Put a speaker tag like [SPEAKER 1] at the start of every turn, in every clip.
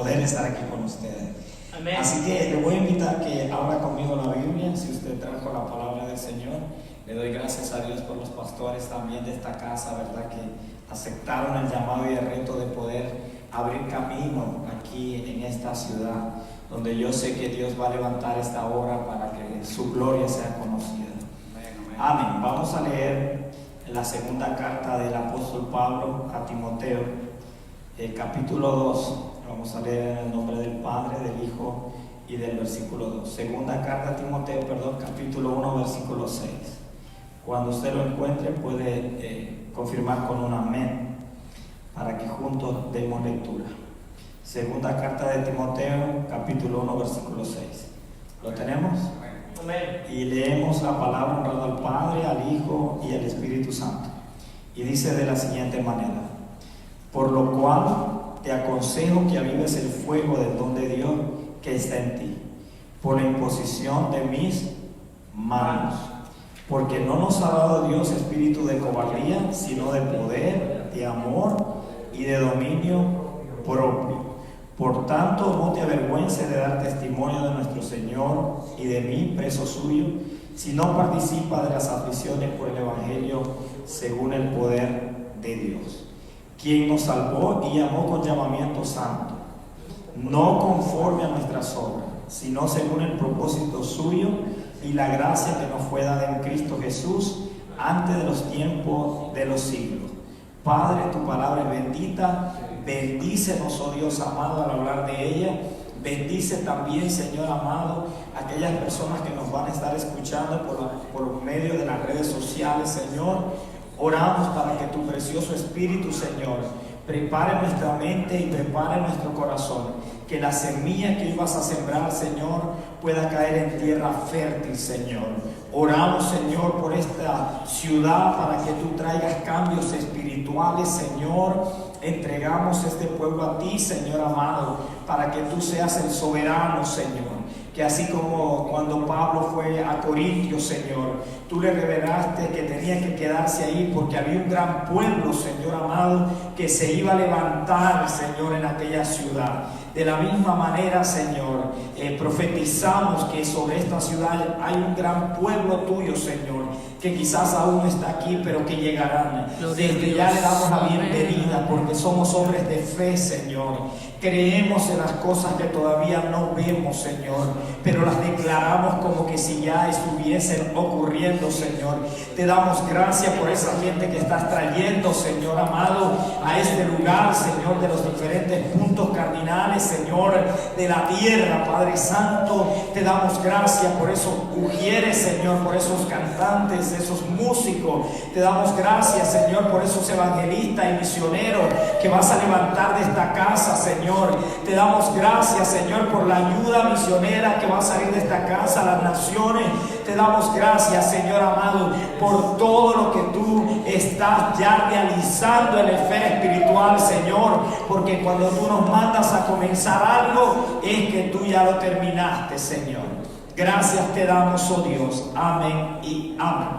[SPEAKER 1] poder estar aquí con ustedes.
[SPEAKER 2] Amén.
[SPEAKER 1] Así que le voy a invitar que abra conmigo la Biblia. Si usted trajo la palabra del Señor, le doy gracias a Dios por los pastores también de esta casa, ¿verdad? Que aceptaron el llamado y el reto de poder abrir camino aquí en esta ciudad, donde yo sé que Dios va a levantar esta obra para que su gloria sea conocida. Amén. Vamos a leer la segunda carta del apóstol Pablo a Timoteo, capítulo 2. Vamos a leer en el nombre del Padre, del Hijo y del versículo 2. Segunda carta a Timoteo, capítulo 1, versículo 6. Cuando usted lo encuentre puede confirmar con un amén, para que juntos demos lectura. Segunda carta de Timoteo, capítulo 1, versículo 6. ¿Lo tenemos?
[SPEAKER 2] Amén.
[SPEAKER 1] Y leemos la palabra honrando al Padre, al Hijo y al Espíritu Santo. Y dice de la siguiente manera: por lo cual te aconsejo que avives el fuego del don de Dios que está en ti, por la imposición de mis manos. Porque no nos ha dado Dios espíritu de cobardía, sino de poder, de amor y de dominio propio. Por tanto, no te avergüences de dar testimonio de nuestro Señor y de mí, preso suyo, si no participa de las aflicciones por el Evangelio según el poder de Dios, quien nos salvó y llamó con llamamiento santo, no conforme a nuestras obras, sino según el propósito suyo y la gracia que nos fue dada en Cristo Jesús antes de los tiempos de los siglos. Padre, tu palabra es bendita. Bendícenos, oh Dios amado, al hablar de ella. Bendice también, Señor amado, aquellas personas que nos van a estar escuchando por medio de las redes sociales, Señor. Oramos para que tu precioso Espíritu, Señor, prepare nuestra mente y prepare nuestro corazón. Que la semilla que ibas a sembrar, Señor, pueda caer en tierra fértil, Señor. Oramos, Señor, por esta ciudad para que tú traigas cambios espirituales, Señor. Entregamos este pueblo a ti, Señor amado, para que tú seas el soberano, Señor. Que así como cuando Pablo fue a Corintios, Señor, tú le revelaste que tenía que quedarse ahí porque había un gran pueblo, Señor amado, que se iba a levantar, Señor, en aquella ciudad. De la misma manera, Señor, profetizamos que sobre esta ciudad hay un gran pueblo tuyo, Señor, que quizás aún no está aquí, pero que llegarán. Desde ya le damos la bienvenida porque somos hombres de fe, Señor. Creemos en las cosas que todavía no vemos, Señor, pero las declaramos como que si ya estuviesen ocurriendo, Señor. Te damos gracias por esa gente que estás trayendo, Señor amado, a este lugar, Señor, de los diferentes puntos cardinales, Señor, de la tierra, Padre Santo. Te damos gracias por esos ujieres, Señor, por esos cantantes, esos músicos. Te damos gracias, Señor, por esos evangelistas y misioneros que vas a levantar de esta casa, Señor. Te damos gracias, Señor, por la ayuda misionera que va a salir de esta casa a las naciones. Te damos gracias, Señor amado, por todo lo que tú estás ya realizando en la esfera espiritual, Señor, porque cuando tú nos mandas a comenzar algo, es que tú ya lo terminaste, Señor. Gracias te damos, oh Dios. Amén y amén.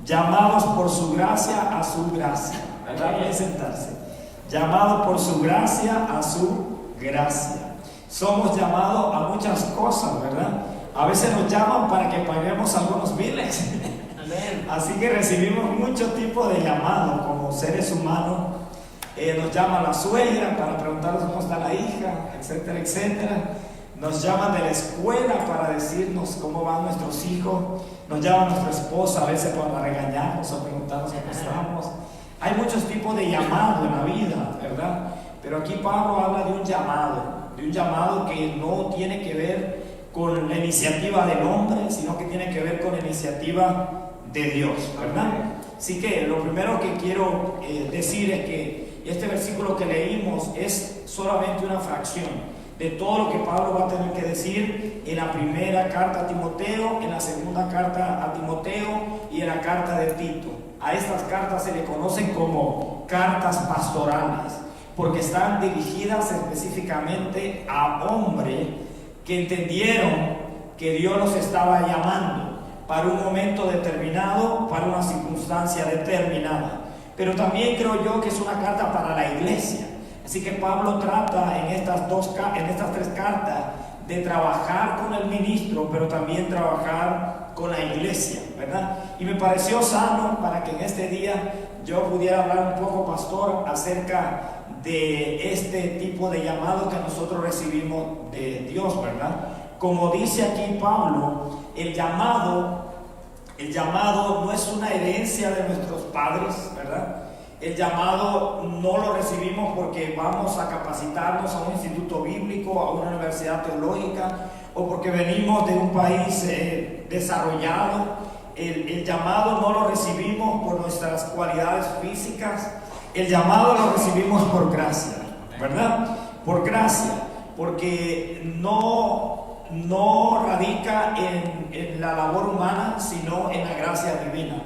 [SPEAKER 1] Llamados por su gracia a su gracia. ¿Verdad? Pueden sentarse. Llamados por su gracia a su gracia. Somos llamados a muchas cosas, ¿verdad? A veces nos llaman para que paguemos algunos biles.
[SPEAKER 2] Amén.
[SPEAKER 1] Así que recibimos muchos tipos de llamados como seres humanos. Nos llama la suegra para preguntarnos cómo está la hija, etcétera, etcétera. Nos llaman de la escuela para decirnos cómo van nuestros hijos. Nos llama nuestra esposa a veces para regañarnos o preguntarnos cómo estamos. Hay muchos tipos de llamado en la vida, ¿verdad? Pero aquí Pablo habla de un llamado que no tiene que ver con la iniciativa del hombre, sino que tiene que ver con la iniciativa de Dios, ¿verdad? Así que lo primero que quiero decir es que este versículo que leímos es solamente una fracción de todo lo que Pablo va a tener que decir en la primera carta a Timoteo, en la segunda carta a Timoteo y en la carta de Tito. A estas cartas se le conocen como cartas pastorales, porque están dirigidas específicamente a hombres que entendieron que Dios los estaba llamando para un momento determinado, para una circunstancia determinada. Pero también creo yo que es una carta para la iglesia. Así que Pablo trata en estas tres cartas de trabajar con el ministro, pero también trabajar con la iglesia, ¿verdad? Y me pareció sano para que en este día yo pudiera hablar un poco, pastor, acerca de este tipo de llamado que nosotros recibimos de Dios, ¿verdad? Como dice aquí Pablo, el llamado no es una herencia de nuestros padres, ¿verdad? El llamado no lo recibimos porque vamos a capacitarnos a un instituto bíblico, a una universidad teológica, o porque venimos de un país desarrollado. El llamado no lo recibimos por nuestras cualidades físicas. El llamado lo recibimos por gracia, ¿verdad? Por gracia, porque no radica en la labor humana, sino en la gracia divina.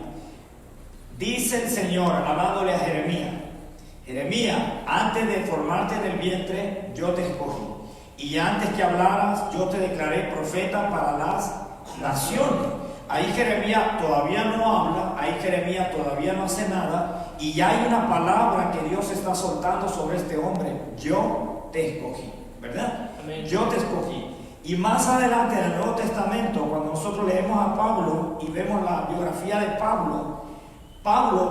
[SPEAKER 1] Dice el Señor, hablándole a Jeremías: Jeremías, antes de formarte en el vientre, yo te escogí, y antes que hablaras, yo te declaré profeta para las naciones. Ahí Jeremías todavía no habla, ahí Jeremías todavía no hace nada, y ya hay una palabra que Dios está soltando sobre este hombre: yo te escogí, ¿verdad? Amén. Yo te escogí. Y más adelante en el Nuevo Testamento, cuando nosotros leemos a Pablo y vemos la biografía de Pablo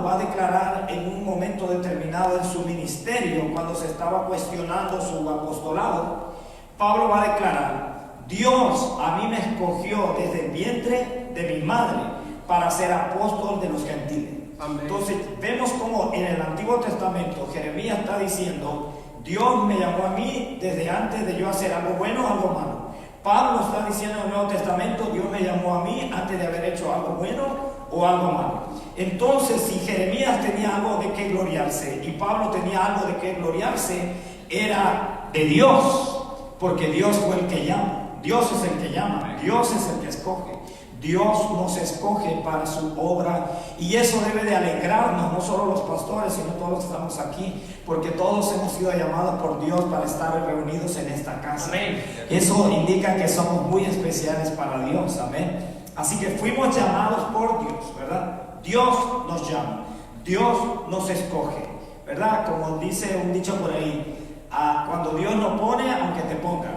[SPEAKER 1] va a declarar en un momento determinado en su ministerio, cuando se estaba cuestionando su apostolado, Pablo va a declarar: Dios a mí me escogió desde el vientre de mi madre para ser apóstol de los gentiles. Amén. Entonces vemos como en el Antiguo Testamento Jeremías está diciendo: Dios me llamó a mí desde antes de yo hacer algo bueno o algo malo. Pablo está diciendo en el Nuevo Testamento: Dios me llamó a mí antes de haber hecho algo bueno o algo malo. Entonces, si Jeremías tenía algo de qué gloriarse y Pablo tenía algo de qué gloriarse, era de Dios, porque Dios fue el que llama. Dios es el que llama, Dios es el que escoge. Dios nos escoge para su obra, y eso debe de alegrarnos, no solo los pastores, sino todos los que estamos aquí, porque todos hemos sido llamados por Dios para estar reunidos en esta casa. Amén. Eso indica que somos muy especiales para Dios. Amén. Así que fuimos llamados por Dios, ¿verdad? Dios nos llama, Dios nos escoge, ¿verdad? Como dice un dicho por ahí, cuando Dios no pone, aunque te ponga,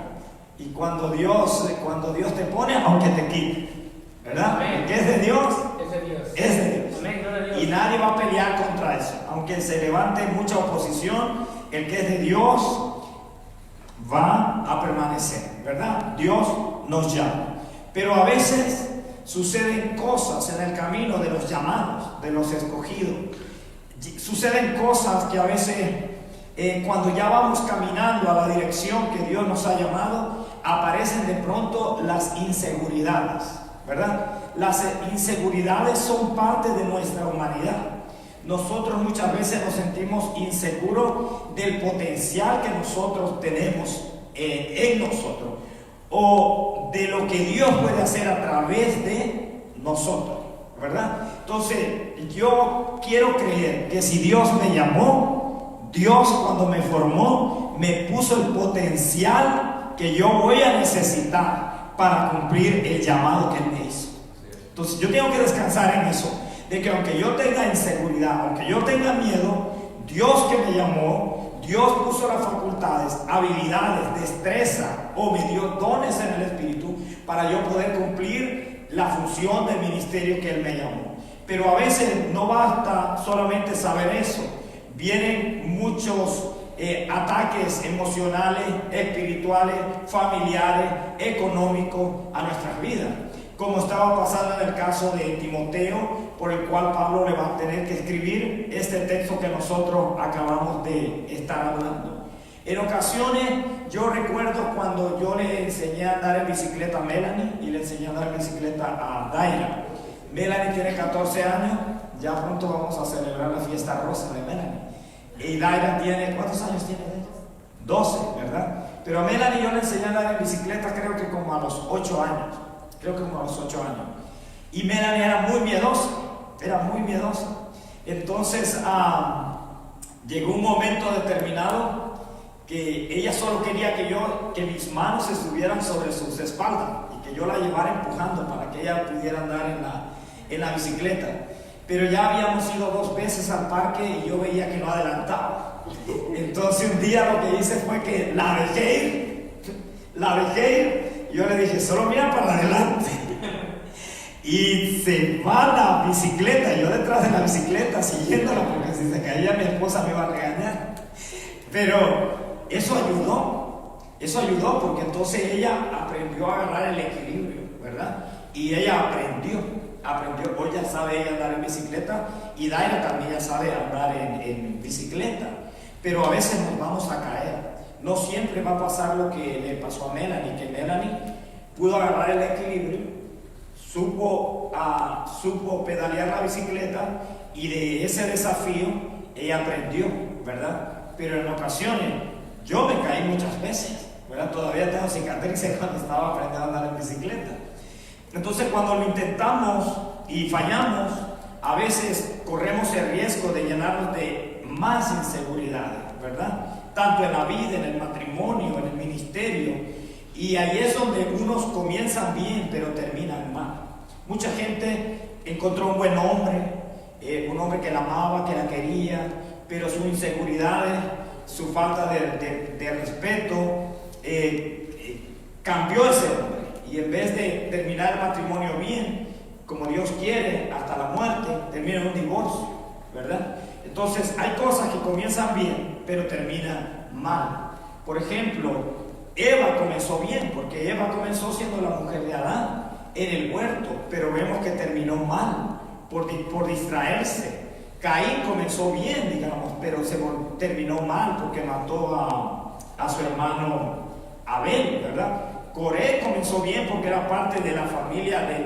[SPEAKER 1] y cuando Dios te pone, aunque te quite, ¿verdad? Amén. El que es de Dios, es de Dios. Es de Dios. Amén. Y nadie va a pelear contra eso, aunque se levante mucha oposición. El que es de Dios va a permanecer, ¿verdad? Dios nos llama, pero a veces suceden cosas en el camino de los llamados, de los escogidos. Suceden cosas que a veces cuando ya vamos caminando a la dirección que Dios nos ha llamado, aparecen de pronto las inseguridades, ¿verdad? Las inseguridades son parte de nuestra humanidad. Nosotros muchas veces nos sentimos inseguros del potencial que nosotros tenemos en nosotros, o de lo que Dios puede hacer a través de nosotros, ¿verdad? Entonces yo quiero creer que si Dios me llamó, Dios cuando me formó me puso el potencial que yo voy a necesitar para cumplir el llamado que Él me hizo. Entonces yo tengo que descansar en eso, de que aunque yo tenga inseguridad, aunque yo tenga miedo, Dios que me llamó, Dios puso las facultades, habilidades, destreza, o me dio dones en el Espíritu para yo poder cumplir la función del ministerio que Él me llamó. Pero a veces no basta solamente saber eso. Vienen muchos ataques emocionales, espirituales, familiares, económicos a nuestras vidas, como estaba pasando en el caso de Timoteo, por el cual Pablo le va a tener que escribir este texto que nosotros acabamos de estar hablando. En ocasiones yo recuerdo cuando yo le enseñé a andar en bicicleta a Melanie y le enseñé a andar en bicicleta a Daira. Melanie tiene 14 años, ya pronto vamos a celebrar la fiesta rosa de Melanie. Y Daira tiene, ¿cuántos años tiene? 12, ¿verdad? Pero a Melanie yo le enseñé a andar en bicicleta creo que como a los 8 años. Y Melanie era muy miedosa. Entonces llegó un momento determinado que ella solo quería que mis manos estuvieran sobre sus espaldas y que yo la llevara empujando para que ella pudiera andar en la bicicleta. Pero ya habíamos ido 2 veces al parque y yo veía que no adelantaba. Entonces un día lo que hice fue que la dejé ir. Yo le dije, solo mira para adelante. Y se va la bicicleta, yo detrás de la bicicleta siguiéndola, porque si se caía mi esposa me iba a regañar. Pero eso ayudó porque entonces ella aprendió a agarrar el equilibrio, ¿verdad? Y ella aprendió, hoy ya sabe ella andar en bicicleta, y Daira también ya sabe andar en bicicleta, pero a veces nos vamos a caer. No siempre va a pasar lo que le pasó a Melanie, que Melanie pudo agarrar el equilibrio, supo pedalear la bicicleta, y de ese desafío ella aprendió, ¿verdad? Pero en ocasiones yo me caí muchas veces, ¿verdad? Todavía tengo cicatrices cuando estaba aprendiendo a andar en bicicleta. Entonces, cuando lo intentamos y fallamos, a veces corremos el riesgo de llenarnos de más inseguridades, ¿verdad? Tanto en la vida, en el matrimonio, en el ministerio. Y ahí es donde unos comienzan bien, pero terminan mal. Mucha gente encontró un buen hombre, un hombre que la amaba, que la quería, pero sus inseguridades, su falta de respeto, cambió ese hombre. Y en vez de terminar el matrimonio bien, como Dios quiere, hasta la muerte, termina en un divorcio, ¿verdad? Entonces hay cosas que comienzan bien, pero terminan mal. Por ejemplo, Eva comenzó bien, porque Eva comenzó siendo la mujer de Adán en el huerto, pero vemos que terminó mal por distraerse. Caín comenzó bien, digamos, pero terminó mal porque mató a su hermano Abel, ¿verdad? Coré comenzó bien porque era parte de la familia del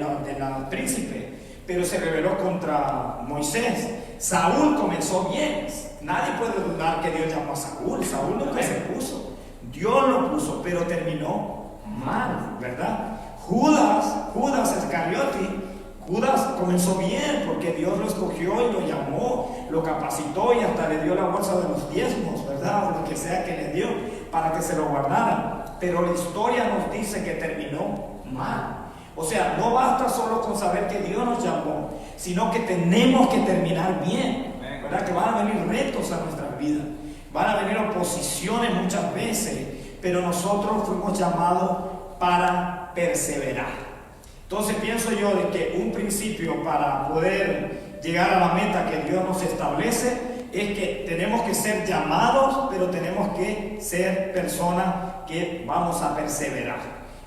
[SPEAKER 1] príncipe, pero se rebeló contra Moisés. Saúl comenzó bien. Nadie puede dudar que Dios llamó a Saúl. Saúl nunca se puso. Dios lo puso, pero terminó mal, ¿verdad? Judas Iscariote. Judas comenzó bien porque Dios lo escogió y lo llamó, lo capacitó y hasta le dio la bolsa de los diezmos, ¿verdad? O lo que sea que le dio para que se lo guardara. Pero la historia nos dice que terminó mal. O sea, no basta solo con saber que Dios nos llamó, sino que tenemos que terminar bien, ¿verdad? Que van a venir retos a nuestras vidas, van a venir oposiciones muchas veces, pero nosotros fuimos llamados para perseverar. Entonces pienso yo de que un principio para poder llegar a la meta que Dios nos establece es que tenemos que ser llamados, pero tenemos que ser personas que vamos a perseverar.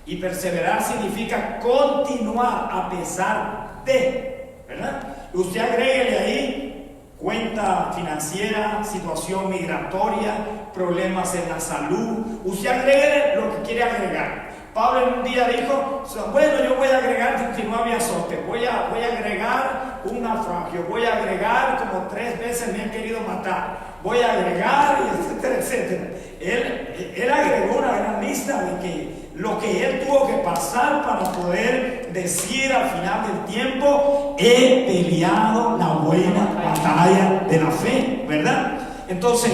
[SPEAKER 1] Y perseverar significa continuar a pesar de, ¿verdad? Usted agréguele ahí cuenta financiera, situación migratoria, problemas en la salud. Usted agréguele lo que quiere agregar. Pablo en un día dijo, bueno, yo voy a agregar que no había azote, voy a agregar un naufragio, voy a agregar como 3 veces me han querido matar, voy a agregar, etcétera, etcétera. Él agregó una gran lista de que lo que él tuvo que pasar para poder decir al final del tiempo, he peleado la buena batalla de la fe, ¿verdad? Entonces,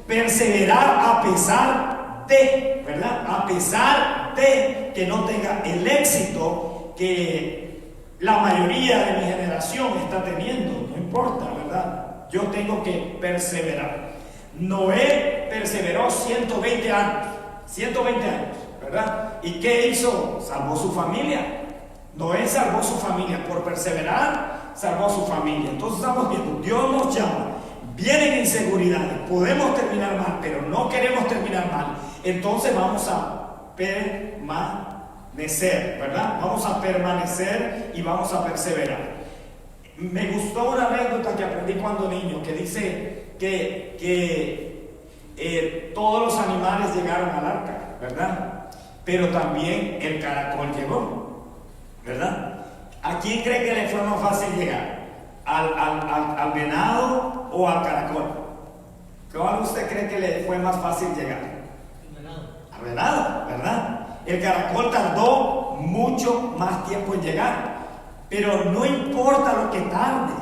[SPEAKER 1] perseverar a pesar de, ¿verdad? A pesar de que no tenga el éxito que la mayoría de mi generación está teniendo, no importa, ¿verdad? Yo tengo que perseverar. Noé perseveró 120 años, ¿verdad? ¿Y qué hizo? Salvó su familia. Noé salvó su familia, por perseverar, salvó su familia. Entonces estamos viendo, Dios nos llama, vienen inseguridades, podemos terminar mal, pero no queremos terminar mal. Entonces vamos a permanecer, ¿verdad? Vamos a permanecer y vamos a perseverar. Me gustó una anécdota que aprendí cuando niño, que dice que todos los animales llegaron al arca, ¿verdad? Pero también el caracol llegó, ¿verdad? ¿A quién cree que le fue más fácil llegar? ¿Al venado o al caracol? ¿Cuál usted cree que le fue más fácil llegar? Al venado, ¿verdad? El caracol tardó mucho más tiempo en llegar, pero no importa lo que tarde,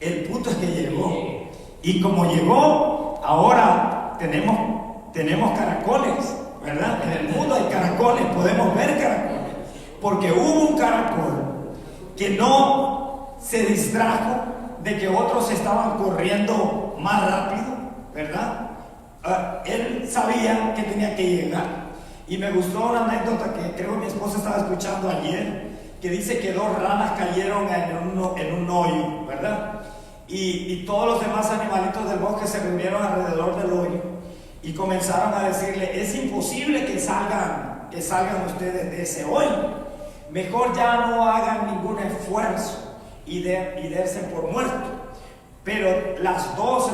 [SPEAKER 1] el punto es que llegó. Y como llegó, ahora tenemos caracoles, ¿verdad? En el mundo hay caracoles, podemos ver caracoles, porque hubo un caracol que no se distrajo de que otros estaban corriendo más rápido, ¿verdad? Él sabía que tenía que llegar. Y me gustó una anécdota que creo mi esposa estaba escuchando ayer, que dice que 2 ranas cayeron en un hoyo, ¿verdad? Y todos los demás animalitos del bosque se reunieron alrededor del hoyo y comenzaron a decirle: es imposible que salgan ustedes de ese hoyo. Mejor ya no hagan ningún esfuerzo y dense por muertos. Pero las 2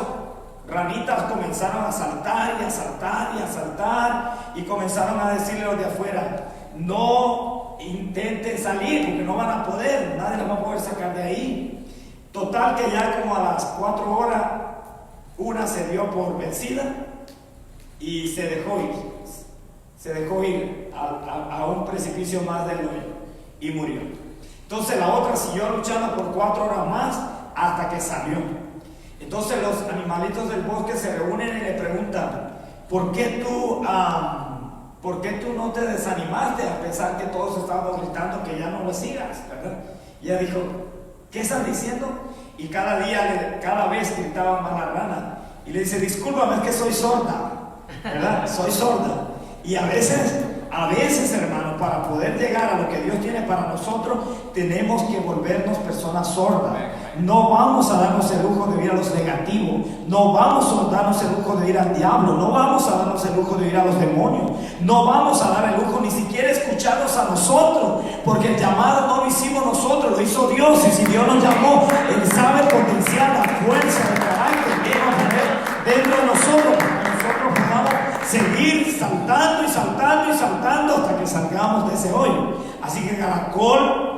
[SPEAKER 1] ranitas comenzaron a saltar y a saltar y a saltar, y comenzaron a decirle a los de afuera: no intenten salir porque no van a poder, nadie las va a poder sacar de ahí. Total que ya como a las 4 horas una se dio por vencida y se dejó ir a un precipicio más del hoyo y murió. Entonces la otra siguió luchando por 4 horas más hasta que salió. Entonces los animalitos del bosque se reúnen y le preguntan: ¿por qué tú no te desanimaste a pesar que todos estábamos gritando que ya no lo sigas, ¿verdad? Y ella dijo: ¿qué estás diciendo? Y cada vez gritaba más la rana y le dice: discúlpame, es que soy sorda, ¿verdad? Soy sorda. Y a veces, hermano, para poder llegar a lo que Dios tiene para nosotros, tenemos que volvernos personas sordas. No vamos a darnos el lujo de ir a los negativos, no vamos a darnos el lujo de ir al diablo, no vamos a darnos el lujo de ir a los demonios, no vamos a dar el lujo ni siquiera escucharnos a nosotros, porque el llamado no lo hicimos nosotros, lo hizo Dios. Y si Dios nos llamó, Él sabe el potencial, la fuerza, el carácter que va a poner dentro de nosotros, para que nosotros podamos seguir saltando y saltando y saltando hasta que salgamos de ese hoyo. Así que Caracol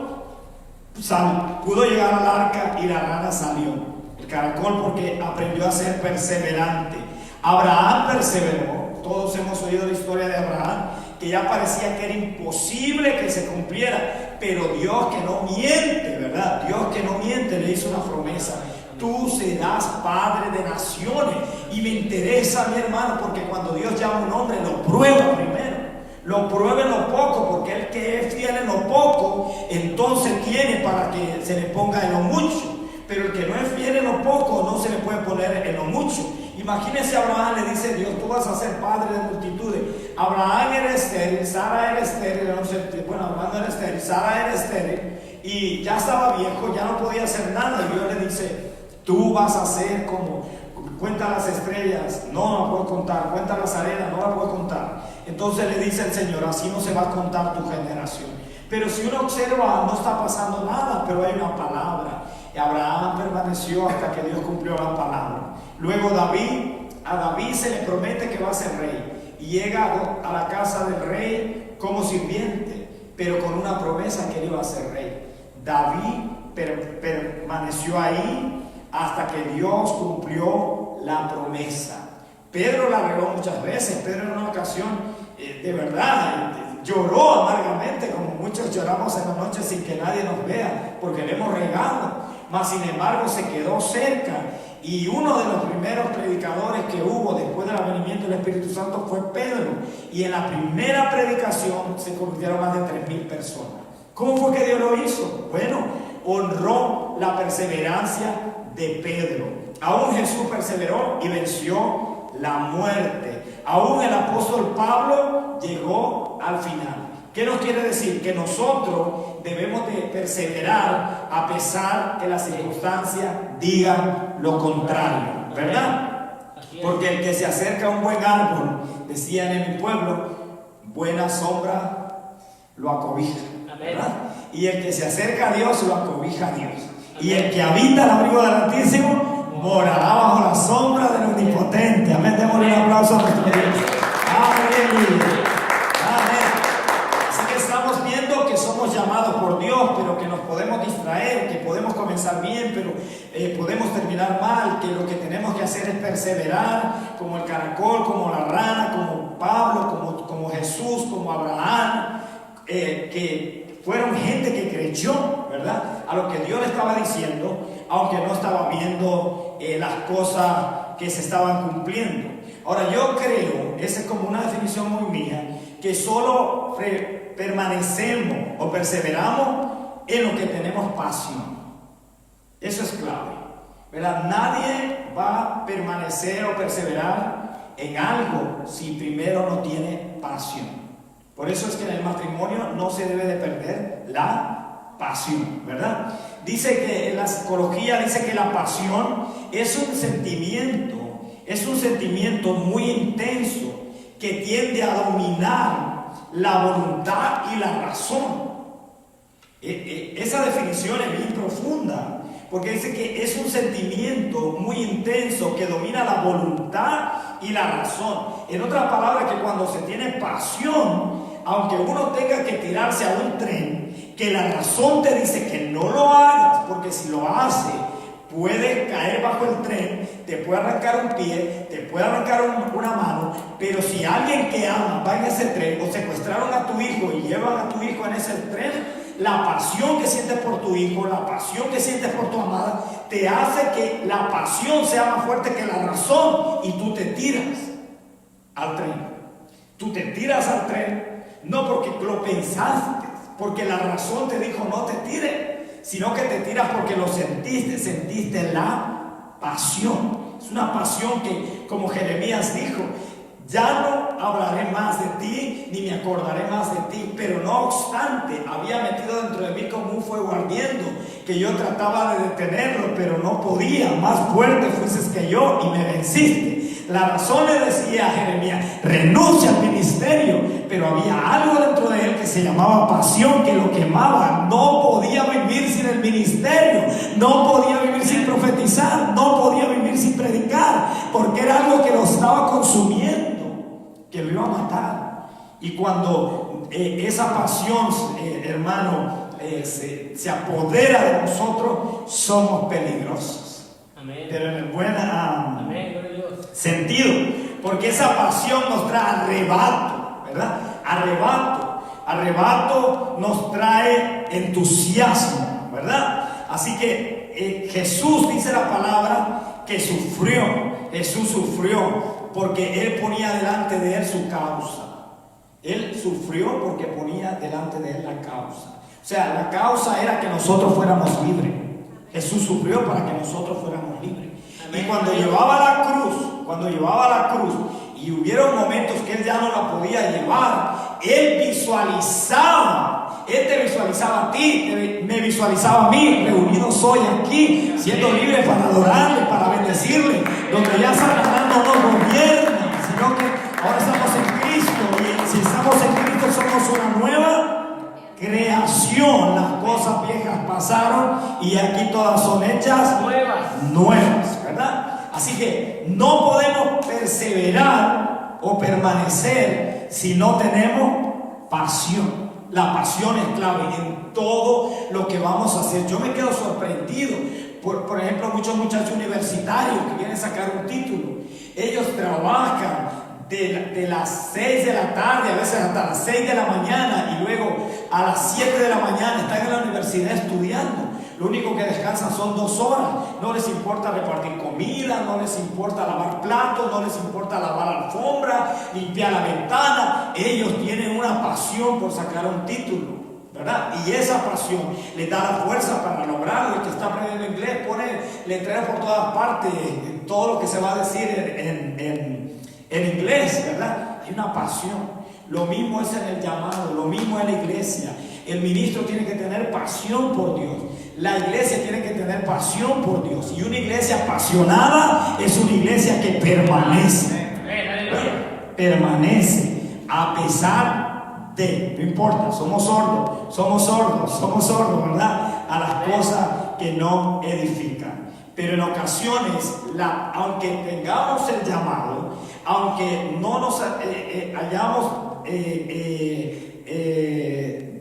[SPEAKER 1] pudo llegar al arca y la rana salió. El caracol porque aprendió a ser perseverante. Abraham perseveró. Todos hemos oído la historia de Abraham, que ya parecía que era imposible que se cumpliera, pero Dios, que no miente, ¿verdad? Dios, que no miente, le hizo una promesa: tú serás padre de naciones. Y me interesa, mi hermano, porque cuando Dios llama a un hombre, lo prueba primero. Lo prueba en lo poco, porque el que es fiel en lo poco, entonces tiene para que se le ponga en lo mucho. Pero el que no es fiel en lo poco, no se le puede poner en lo mucho. Imagínense, Abraham le dice Dios: tú vas a ser padre de multitudes. Abraham era estéril, Sara era estéril, Abraham era estéril, Sara era estéril, y ya estaba viejo, ya no podía hacer nada. Y Dios le dice: tú vas a ser como, cuenta las estrellas, no las puedo contar, cuenta las arenas, no las puedo contar. Entonces le dice el Señor: así no se va a contar tu generación. Pero si uno observa, no está pasando nada, pero hay una palabra. Y Abraham permaneció hasta que Dios cumplió la palabra. Luego a David se le promete que va a ser rey, y llega a la casa del rey como sirviente, pero con una promesa que él iba a ser rey. David permaneció ahí hasta que Dios cumplió la promesa. Pedro la regó muchas veces. Pedro en una ocasión, de verdad, lloró amargamente, como muchos lloramos en la noche sin que nadie nos vea, porque le hemos regado. Mas sin embargo se quedó cerca, y uno de los primeros predicadores que hubo después del advenimiento del Espíritu Santo fue Pedro, y en la primera predicación se convirtieron más de 3,000 personas. ¿Cómo fue que Dios lo hizo? Bueno, honró la perseverancia de Pedro. Aún Jesús perseveró y venció la muerte. Aún el apóstol Pablo llegó al final. ¿Qué nos quiere decir? Que nosotros debemos de perseverar a pesar que las circunstancias digan lo contrario, ¿verdad? Porque el que se acerca a un buen árbol, decían en mi pueblo, buena sombra lo acobija, ¿verdad? Y el que se acerca a Dios lo acobija a Dios. Y el que habita el abrigo del Altísimo morará bajo la sombra del Omnipotente. Amén. Démosle un aplauso a nuestro Dios. Aleluya. Somos llamados por Dios, pero que nos podemos distraer, que podemos comenzar bien, pero podemos terminar mal, que lo que tenemos que hacer es perseverar, como el caracol, como la rana, como Pablo, como Jesús, como Abraham, que fueron gente que creyó, ¿verdad?, a lo que Dios le estaba diciendo, aunque no estaba viendo las cosas que se estaban cumpliendo. Ahora, yo creo, esa es como una definición muy mía, que solo permanecemos o perseveramos en lo que tenemos pasión. Eso es clave. ¿verdad? Nadie va a permanecer o perseverar en algo si primero no tiene pasión. Por eso es que en el matrimonio no se debe de perder la pasión, ¿verdad? Dice que en la psicología dice que la pasión es un sentimiento muy intenso que tiende a dominar la voluntad y la razón. Esa definición es bien profunda, porque dice que es un sentimiento muy intenso que domina la voluntad y la razón. En otras palabras, que cuando se tiene pasión, aunque uno tenga que tirarse a un tren, que la razón te dice que no lo hagas, porque si lo haces, puedes caer bajo el tren, te puede arrancar un pie, te puede arrancar una mano, pero si alguien que ama va en ese tren, o secuestraron a tu hijo y llevan a tu hijo en ese tren, la pasión que sientes por tu hijo, la pasión que sientes por tu amada, te hace que la pasión sea más fuerte que la razón y tú te tiras al tren. Tú te tiras al tren, no porque lo pensaste, porque la razón te dijo no te tires, sino que te tiras porque lo sentiste la pasión. Es una pasión que, como Jeremías dijo, ya no hablaré más de ti, ni me acordaré más de ti, pero no obstante, había metido dentro de mí como un fuego ardiendo, que yo trataba de detenerlo, pero no podía. Más fuerte fuiste que yo y me venciste. La razón le decía a Jeremías, renuncia al ministerio, pero había algo dentro de él que se llamaba pasión, que lo quemaba. No podía vivir sin el ministerio, no podía vivir sin profetizar, no podía vivir sin predicar, porque era algo que lo estaba consumiendo, que lo iba a matar. Y cuando esa pasión, hermano, se apodera de nosotros, somos peligrosos. Amén. Pero en el buen sentido, porque esa pasión nos trae arrebato, ¿verdad? Arrebato nos trae entusiasmo, ¿verdad? Así que Jesús, dice la palabra, que Jesús sufrió porque Él ponía delante de Él su causa. Él sufrió porque ponía delante de Él la causa. O sea, la causa era que nosotros fuéramos libres. Jesús sufrió para que nosotros fuéramos libres. Y cuando llevaba la cruz, y hubieron momentos que Él ya no la podía llevar, Él te visualizaba a ti, me visualizaba a mí, reunidos hoy aquí, siendo libres para adorarle, para bendecirle, donde ya Satanás no nos gobierna, sino que ahora estamos en Cristo, y si estamos en Cristo somos una nueva creación. Las cosas viejas pasaron y aquí todas son hechas nuevas, ¿verdad? Así que no podemos perseverar o permanecer si no tenemos pasión. La pasión es clave en todo lo que vamos a hacer. Yo me quedo sorprendido por ejemplo, muchos muchachos universitarios que quieren sacar un título. Ellos trabajan de las 6 de la tarde, a veces hasta las 6 de la mañana, y luego a las 7 de la mañana están en la universidad estudiando. Lo único que descansan son 2 horas. No les importa repartir comida, no les importa lavar platos, no les importa lavar alfombra, limpiar la ventana. Ellos tienen una pasión por sacar un título, ¿verdad? Y esa pasión les da la fuerza para lograrlo. El que está aprendiendo inglés pone letreros por todas partes, todo lo que se va a decir en inglés, ¿verdad? Hay una pasión. Lo mismo es en el llamado, lo mismo en la iglesia. El ministro tiene que tener pasión por Dios. La iglesia tiene que tener pasión por Dios. Y una iglesia apasionada es una iglesia que permanece. Permanece a pesar de, no importa, somos sordos, ¿verdad? A las cosas que no edifican. Pero en ocasiones, aunque tengamos el llamado, aunque no nos hayamos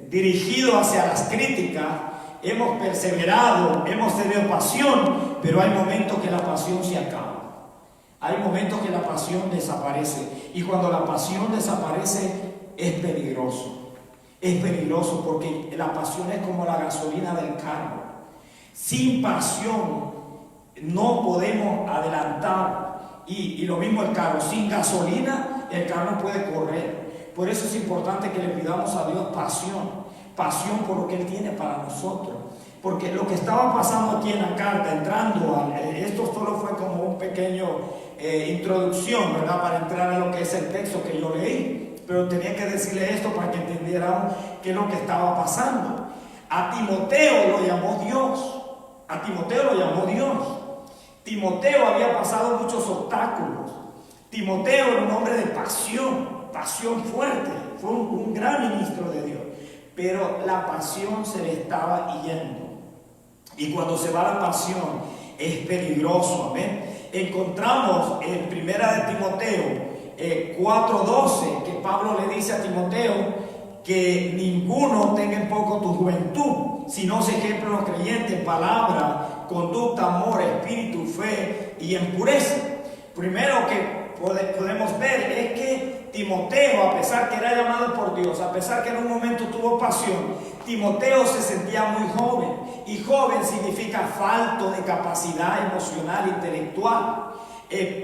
[SPEAKER 1] dirigido hacia las críticas, hemos perseverado, hemos tenido pasión, pero hay momentos que la pasión se acaba. Hay momentos que la pasión desaparece. Y cuando la pasión desaparece, es peligroso. Es peligroso porque la pasión es como la gasolina del carro. Sin pasión no podemos adelantar. Y lo mismo el carro. Sin gasolina, el carro no puede correr. Por eso es importante que le pidamos a Dios pasión pasión por lo que Él tiene para nosotros. Porque lo que estaba pasando aquí en la carta, esto solo fue como un pequeño introducción, ¿verdad? Para entrar a lo que es el texto que yo leí. Pero tenía que decirle esto para que entendieran qué es lo que estaba pasando. A Timoteo lo llamó Dios. A Timoteo lo llamó Dios. Timoteo había pasado muchos obstáculos. Timoteo era un hombre de pasión fuerte. Fue un gran ministro de Dios. Pero la pasión se le estaba yendo. Y cuando se va la pasión es peligroso. Amén. Encontramos en primera de Timoteo 4:12 que Pablo le dice a Timoteo que ninguno tenga en poco tu juventud, sino se ejemplo los creyentes en palabra, conducta, amor, espíritu, fe y en pureza. Primero que podemos ver es que Timoteo, a pesar que era llamado por Dios, a pesar que en un momento tuvo pasión, Timoteo se sentía muy joven, y joven significa falto de capacidad emocional, intelectual,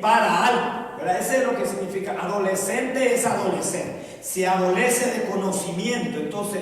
[SPEAKER 1] para algo, ¿verdad? Eso es lo que significa. Adolescente es adolecer, se adolece de conocimiento. Entonces,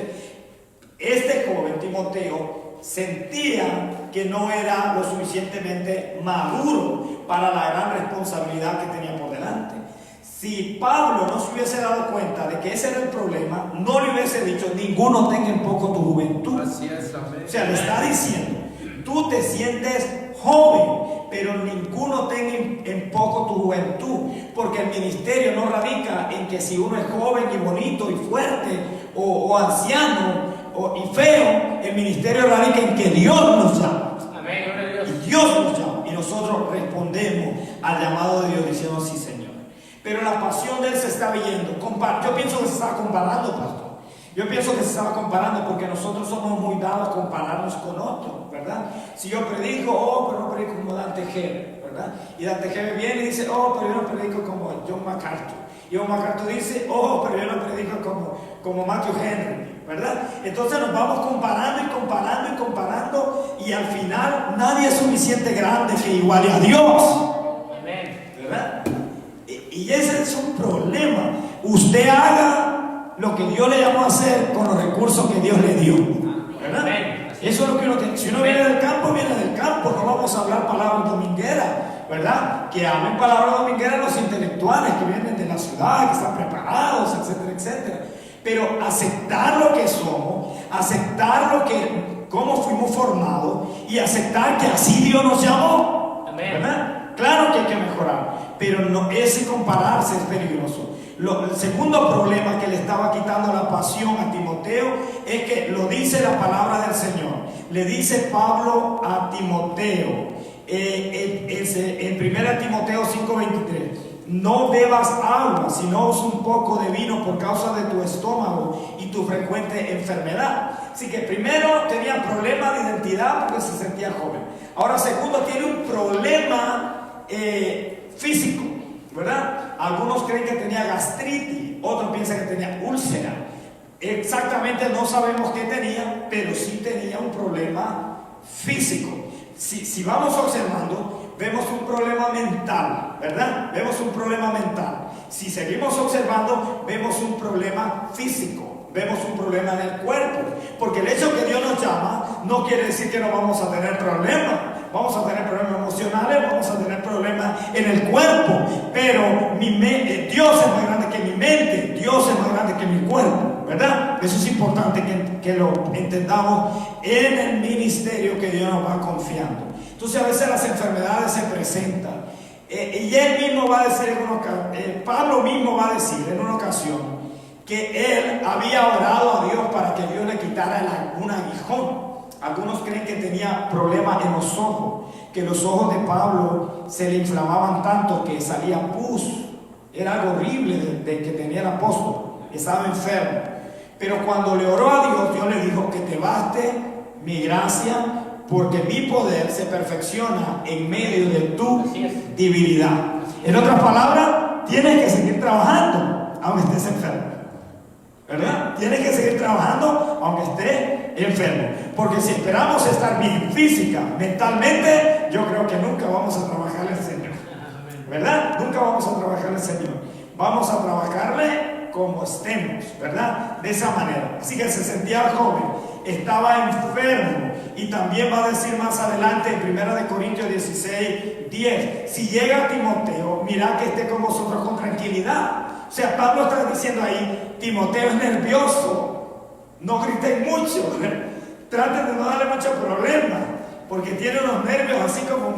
[SPEAKER 1] este joven Timoteo sentía que no era lo suficientemente maduro para la gran responsabilidad que tenía por delante. Si Pablo no se hubiese dado cuenta de que ese era el problema, no le hubiese dicho: ninguno tenga en poco tu juventud.
[SPEAKER 2] Así es, amén.
[SPEAKER 1] O sea, le está diciendo: tú te sientes joven, pero ninguno tenga en poco tu juventud, porque el ministerio no radica en que si uno es joven y bonito y fuerte, o anciano y feo. El ministerio radica en que Dios nos llama.
[SPEAKER 2] Amén, gloria a Dios.
[SPEAKER 1] Y Dios nos llama, y nosotros respondemos al llamado de Dios diciendo: sí, Señor. Pero la pasión de él se estaba yendo. Yo pienso que se estaba comparando, pastor. Yo pienso que se estaba comparando porque nosotros somos muy dados a compararnos con otros, ¿verdad? Si yo predico, pero no predico como Dante Gebel, ¿verdad? Y Dante Gebel viene y dice: pero yo no predico como John MacArthur. Y John MacArthur dice: pero yo no predico como Matthew Henry, ¿verdad? Entonces nos vamos comparando y comparando y comparando, y al final nadie es suficiente grande que iguale a Dios.
[SPEAKER 2] Amén.
[SPEAKER 1] ¿Verdad? Y ese es un problema. Usted haga lo que Dios le llamó a hacer con los recursos que Dios le dio, ¿verdad? Eso es lo que uno tiene. Si uno viene del campo, viene del campo. No vamos a hablar palabras domingueras, ¿verdad? Que hablen palabras domingueras los intelectuales que vienen de la ciudad, que están preparados, etcétera, etcétera. Pero aceptar lo que somos, aceptar cómo fuimos formados, y aceptar que así Dios nos llamó, ¿verdad? Claro que hay que mejorar, pero no, ese compararse es peligroso. El segundo problema que le estaba quitando la pasión a Timoteo es que lo dice la palabra del Señor. Le dice Pablo a Timoteo en 1 Timoteo 5:23: no bebas agua, sino un poco de vino por causa de tu estómago y tu frecuente enfermedad. Así que primero tenía problema de identidad porque se sentía joven. Ahora segundo, tiene un problema físico, ¿verdad? Algunos creen que tenía gastritis, otros piensan que tenía úlcera. Exactamente no sabemos qué tenía, pero sí tenía un problema físico. Si vamos observando, vemos un problema mental, ¿verdad? Vemos un problema mental. Si seguimos observando, vemos un problema físico, vemos un problema en el cuerpo. Porque el hecho que Dios nos llama no quiere decir que no vamos a tener problemas. Vamos a tener problemas emocionales, vamos a tener problemas en el cuerpo, pero Dios es más grande que mi mente, Dios es más grande que mi cuerpo, ¿verdad? Eso es importante que lo entendamos en el ministerio que Dios nos va confiando. Entonces a veces las enfermedades se presentan, y él mismo va a decir Pablo mismo va a decir en una ocasión que él había orado a Dios para que Dios le quitara un aguijón. Algunos creen que tenía problemas en los ojos, que los ojos de Pablo se le inflamaban tanto que salía pus. Era algo horrible de que tenía el apóstol, estaba enfermo. Pero cuando le oró a Dios, Dios le dijo: que te baste mi gracia, porque mi poder se perfecciona en medio de tu debilidad. En otras palabras, tienes que seguir trabajando aunque estés enfermo, ¿verdad? Tienes que seguir trabajando aunque estés enfermo, porque si esperamos estar bien física, mentalmente, yo creo que nunca vamos a trabajarle al Señor, ¿verdad? Nunca vamos a trabajarle al Señor. Vamos a trabajarle como estemos, ¿verdad? De esa manera. Así que se sentía joven, estaba enfermo. Y también va a decir más adelante en 1 Corintios 16:10, si llega Timoteo, mirad que esté con vosotros con tranquilidad. O sea, Pablo está diciendo ahí, Timoteo es nervioso, no griten mucho, traten de no darle mucho problema, porque tiene unos nervios así como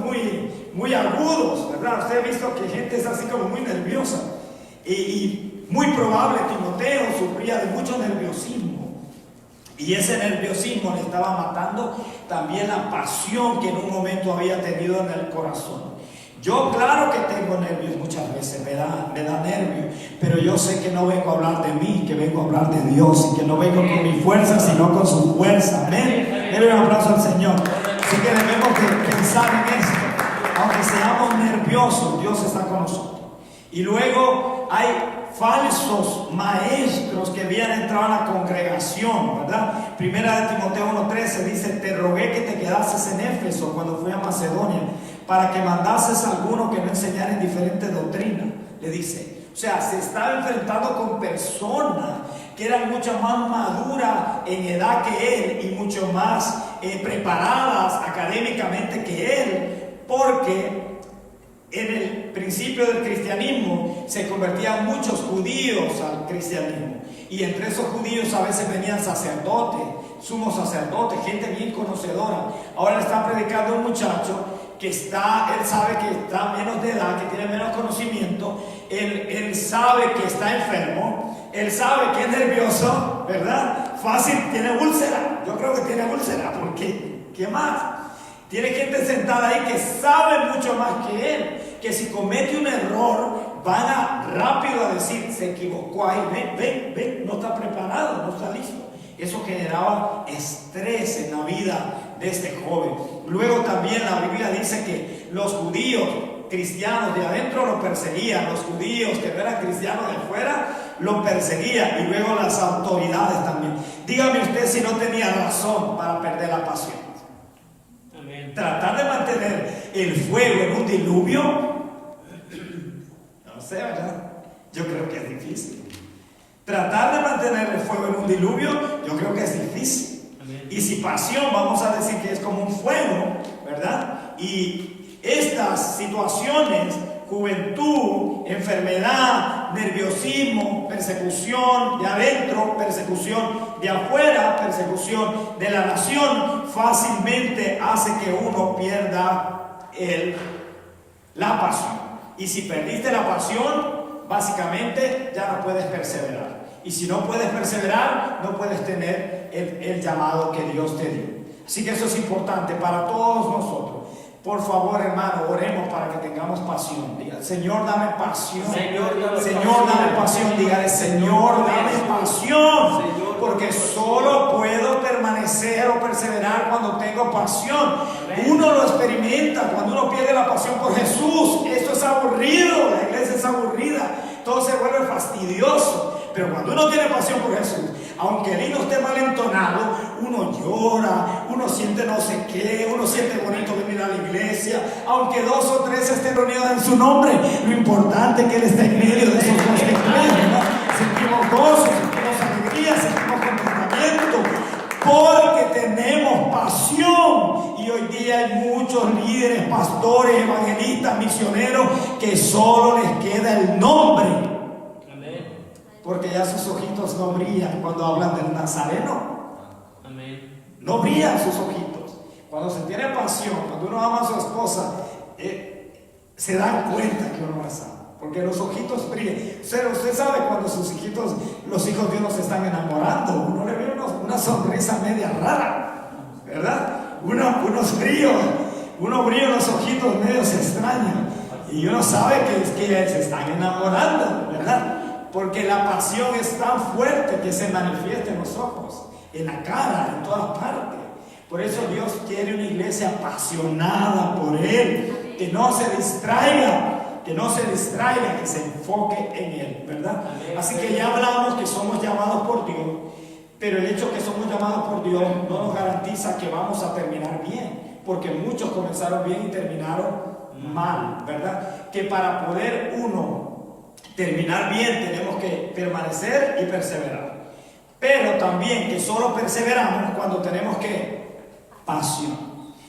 [SPEAKER 1] muy agudos, ¿verdad? Usted ha visto que gente es así como muy nerviosa. Y muy probable Timoteo sufría de mucho nerviosismo. Y ese nerviosismo le estaba matando también la pasión que en un momento había tenido en el corazón. Yo claro que tengo nervios muchas veces, me da nervios, pero yo sé que no vengo a hablar de mí, que vengo a hablar de Dios, y que no vengo con mi fuerza, sino con su fuerza. Amén. Denle un aplauso al Señor. Así que debemos de pensar en esto. Aunque seamos nerviosos, Dios está con nosotros. Y luego hay falsos maestros que habían entrado a la congregación, ¿verdad? Primera de Timoteo 1:13 dice, te rogué que te quedases en Éfeso cuando fui a Macedonia, para que mandases a alguno que no enseñara en diferentes doctrinas, le dice. O sea, se estaba enfrentando con personas que eran mucho más maduras en edad que él y mucho más preparadas académicamente que él, porque en el principio del cristianismo se convertían muchos judíos al cristianismo, y entre esos judíos a veces venían sacerdotes, sumos sacerdotes, gente bien conocedora. Ahora le está predicando un muchacho que él sabe que está menos de edad, que tiene menos conocimiento, él sabe que está enfermo, él sabe que es nervioso, ¿verdad? Fácil, tiene úlcera, yo creo que tiene úlcera, porque ¿qué más? Tiene gente sentada ahí que sabe mucho más que él, que si comete un error van rápido a decir, se equivocó ahí, ven, no está preparado, no está listo. Eso generaba estrés en la vida de este joven. Luego también la Biblia dice que los judíos cristianos de adentro lo perseguían, los judíos que no eran cristianos de afuera lo perseguían, y luego las autoridades también. Dígame usted si no tenía razón para perder la pasión. Amén. Tratar de mantener el fuego en un diluvio, no sé, ¿verdad? Yo creo que es difícil. Tratar de mantener el fuego en un diluvio, yo creo que es difícil. Amén. Y si pasión, vamos a decir que es como un fuego, ¿verdad? Y estas situaciones, juventud, enfermedad, nerviosismo, persecución de adentro, persecución de afuera, persecución de la nación, fácilmente hace que uno pierda la pasión. Y si perdiste la pasión, básicamente ya no puedes perseverar. Y si no puedes perseverar, no puedes tener el llamado que Dios te dio. Así que eso es importante para todos nosotros. Por favor, hermano, oremos para que tengamos pasión. Diga, Señor, dame pasión. Señor, dame pasión. Dígale, Señor, dame pasión. Porque solo puedo permanecer o perseverar cuando tengo pasión. Uno lo experimenta cuando uno pierde la pasión por Jesús. Esto es aburrido, la iglesia es aburrida, todo se vuelve fastidioso. Pero cuando uno tiene pasión por Jesús, aunque el himno esté mal entonado, uno llora, uno siente no sé qué, uno siente bonito venir a la iglesia. Aunque 2 o 3 estén reunidos en su nombre, lo importante es que Él está en medio de esos 2 que creen, ¿no? Sentimos gozo, sentimos alegría, sentimos contentamiento, porque tenemos pasión. Y hoy día hay muchos líderes, pastores, evangelistas, misioneros, que solo les queda el nombre. Porque ya sus ojitos no brillan cuando hablan del Nazareno. Amén. No brillan sus ojitos. Cuando se tiene pasión, cuando uno ama a su esposa, se dan cuenta que uno es ama. Porque los ojitos brillan. Usted sabe cuando los hijos de uno se están enamorando, uno le ve una sonrisa media rara, ¿verdad? Unos brillos, uno brilla en los ojitos medios extraños. Y uno sabe que se están enamorando, ¿verdad? Porque la pasión es tan fuerte que se manifiesta en los ojos, en la cara, en todas partes. Por eso Dios quiere una iglesia apasionada por Él, que no se distraiga, que se enfoque en Él, ¿verdad? Así que ya hablamos que somos llamados por Dios, pero el hecho que somos llamados por Dios no nos garantiza que vamos a terminar bien, porque muchos comenzaron bien y terminaron mal, ¿verdad? Que para poder uno terminar bien, tenemos que permanecer y perseverar. Pero también que solo perseveramos cuando tenemos que pasión.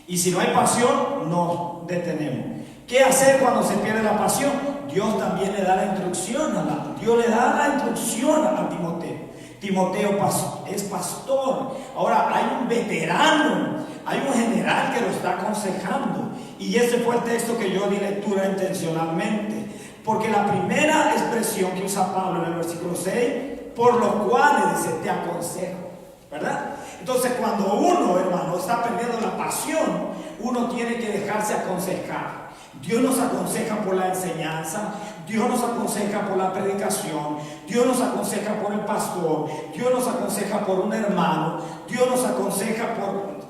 [SPEAKER 1] Y si no hay pasión, nos detenemos. ¿Qué hacer cuando se pierde la pasión? Dios también le da la instrucción Dios le da la instrucción a Timoteo. Timoteo es pastor. Ahora hay un veterano, hay un general que lo está aconsejando. Y ese fue el texto que yo di lectura intencionalmente. Porque la primera expresión que usa Pablo en el versículo 6, por lo cual le dice, te aconsejo, ¿verdad? Entonces cuando uno, hermano, está perdiendo la pasión, uno tiene que dejarse aconsejar. Dios nos aconseja por la enseñanza, Dios nos aconseja por la predicación, Dios nos aconseja por el pastor, Dios nos aconseja por un hermano, Dios nos aconseja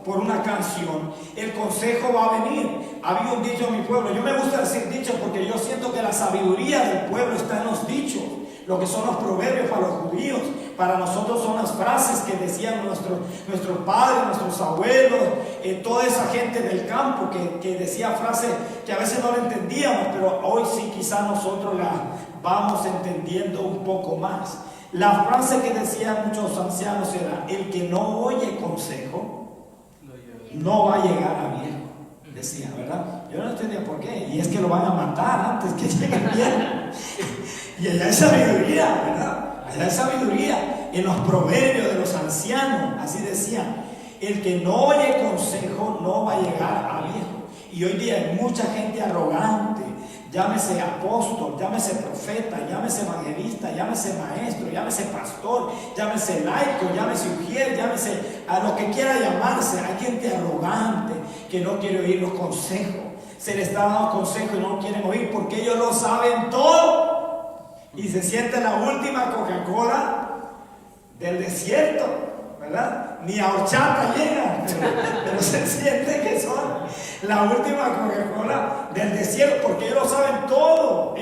[SPEAKER 1] por una canción. El consejo va a venir. Había un dicho en mi pueblo, yo me gusta decir dichos porque yo siento que la sabiduría del pueblo está en los dichos. Lo que son los proverbios para los judíos, para nosotros son las frases que decían nuestros padres, nuestros abuelos, toda esa gente del campo que decía frases que a veces no la entendíamos, pero hoy sí quizás nosotros las vamos entendiendo un poco más. La frase que decían muchos ancianos era, el que no oye consejo no va a llegar a viejo, decía, ¿verdad? Yo no entendía por qué, y es que lo van a matar antes que llegue el viejo. Y allá hay sabiduría, ¿verdad? Allá hay sabiduría en los proverbios de los ancianos, así decían, el que no oye consejo no va a llegar a viejo. Y hoy día hay mucha gente arrogante, llámese apóstol, llámese profeta, llámese evangelista, llámese maestro, llámese pastor, llámese laico, llámese ujier, llámese a lo que quiera llamarse. Hay gente arrogante que no quiere oír los consejos. Se les está dando consejos y no lo quieren oír porque ellos lo saben todo. Y se siente la última Coca-Cola del desierto, ¿verdad? Ni a horchata llegan, pero se siente que son la última Coca-Cola del desierto, porque ellos lo saben todo,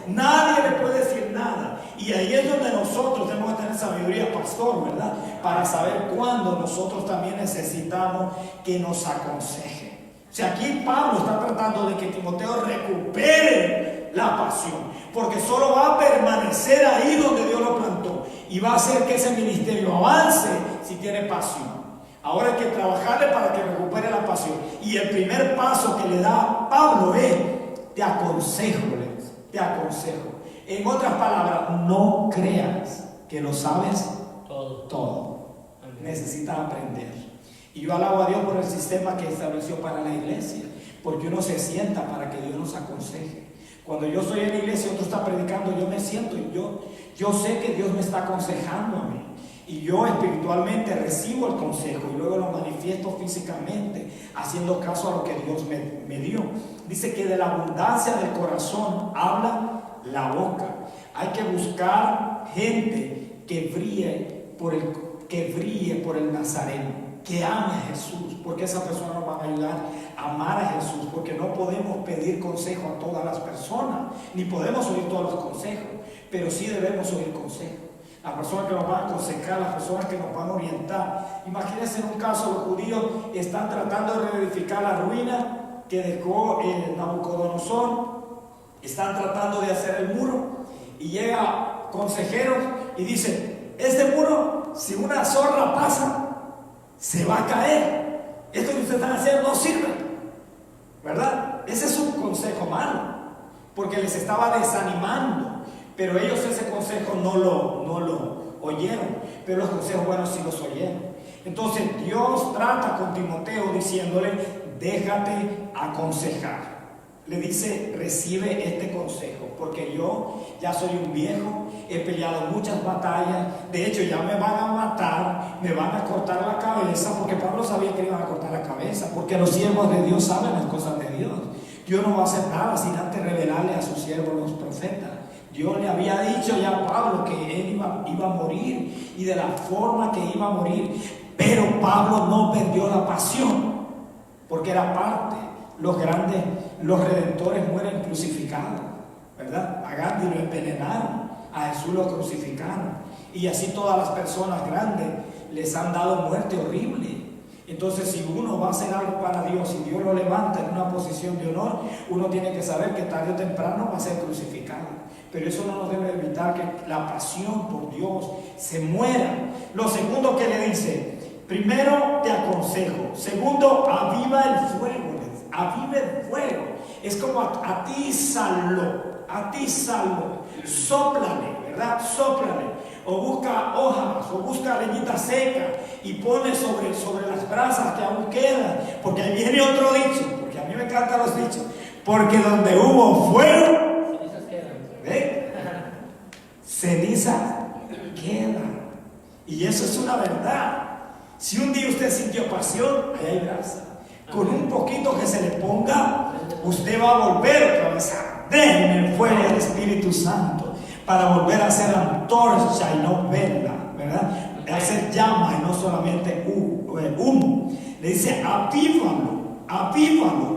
[SPEAKER 1] nadie le puede decir nada. Y ahí es donde nosotros tenemos que tener sabiduría, pastor, ¿verdad? Para saber cuándo nosotros también necesitamos que nos aconseje. O sea, aquí Pablo está tratando de que Timoteo recupere la pasión, porque solo va a permanecer ahí donde Dios lo plantó y va a hacer que ese ministerio avance si tiene pasión. Ahora hay que trabajarle para que recupere la pasión, y el primer paso que le da Pablo es te aconsejo, te aconsejo. En otras palabras, no creas que lo sabes todo. Necesitas aprender. Y yo alabo a Dios por el sistema que estableció para la iglesia, porque uno se sienta para que Dios nos aconseje. Cuando yo estoy en la iglesia y otro está predicando, yo me siento y yo sé que Dios me está aconsejando a mí. Y yo espiritualmente recibo el consejo y luego lo manifiesto físicamente, haciendo caso a lo que Dios me dio. Dice que de la abundancia del corazón habla la boca. Hay que buscar gente que brille por el Nazareno, que ame a Jesús, porque esa persona nos va a ayudar a amar a Jesús, porque no podemos pedir consejo a todas las personas, ni podemos oír todos los consejos, pero sí debemos oír consejos. Las personas que nos van a aconsejar, las personas que nos van a orientar. Imagínense en un caso, los judíos están tratando de reedificar la ruina que dejó Nabucodonosor, están tratando de hacer el muro, y llega consejeros y dice, este muro, si una zorra pasa, se va a caer. Esto que ustedes están haciendo no sirve, ¿verdad? Ese es un consejo malo, porque les estaba desanimando. Pero ellos ese consejo no lo oyeron, pero los consejos buenos sí los oyeron. Entonces Dios trata con Timoteo diciéndole, déjate aconsejar. Le dice, recibe este consejo, porque yo ya soy un viejo, he peleado muchas batallas, de hecho ya me van a matar, me van a cortar la cabeza, porque Pablo sabía que le iban a cortar la cabeza, porque los siervos de Dios saben las cosas de Dios. Dios no va a hacer nada sin antes revelarle a sus siervos los profetas. Dios le había dicho ya a Pablo que él iba a morir y de la forma que iba a morir. Pero Pablo no perdió la pasión, porque era parte. Los redentores mueren crucificados, ¿verdad? A Gandhi lo envenenaron, a Jesús lo crucificaron. Y así todas las personas grandes les han dado muerte horrible. Entonces, si uno va a hacer algo para Dios y Dios lo levanta en una posición de honor, uno tiene que saber que tarde o temprano va a ser crucificado. Pero eso no nos debe evitar que la pasión por Dios se muera. Lo segundo que le dice: primero, te aconsejo. Segundo, aviva el fuego. Aviva el fuego. Es como atízalo, sóplale, ¿verdad? Sóplale. O busca hojas, o busca leñita seca y pone sobre las brasas que aún quedan. Porque ahí viene otro dicho, porque a mí me encantan los dichos. Porque donde hubo fuego, ¿ve? Ceniza queda. Y eso es una verdad. Si un día usted sintió pasión, ahí hay brasa. Con un poquito que se le ponga, usted va a volver otra vez a arder en el fuego del Espíritu Santo, para volver a ser antorcha y no vela, ¿verdad? Hacer llama y no solamente humo. Le dice: avívalo,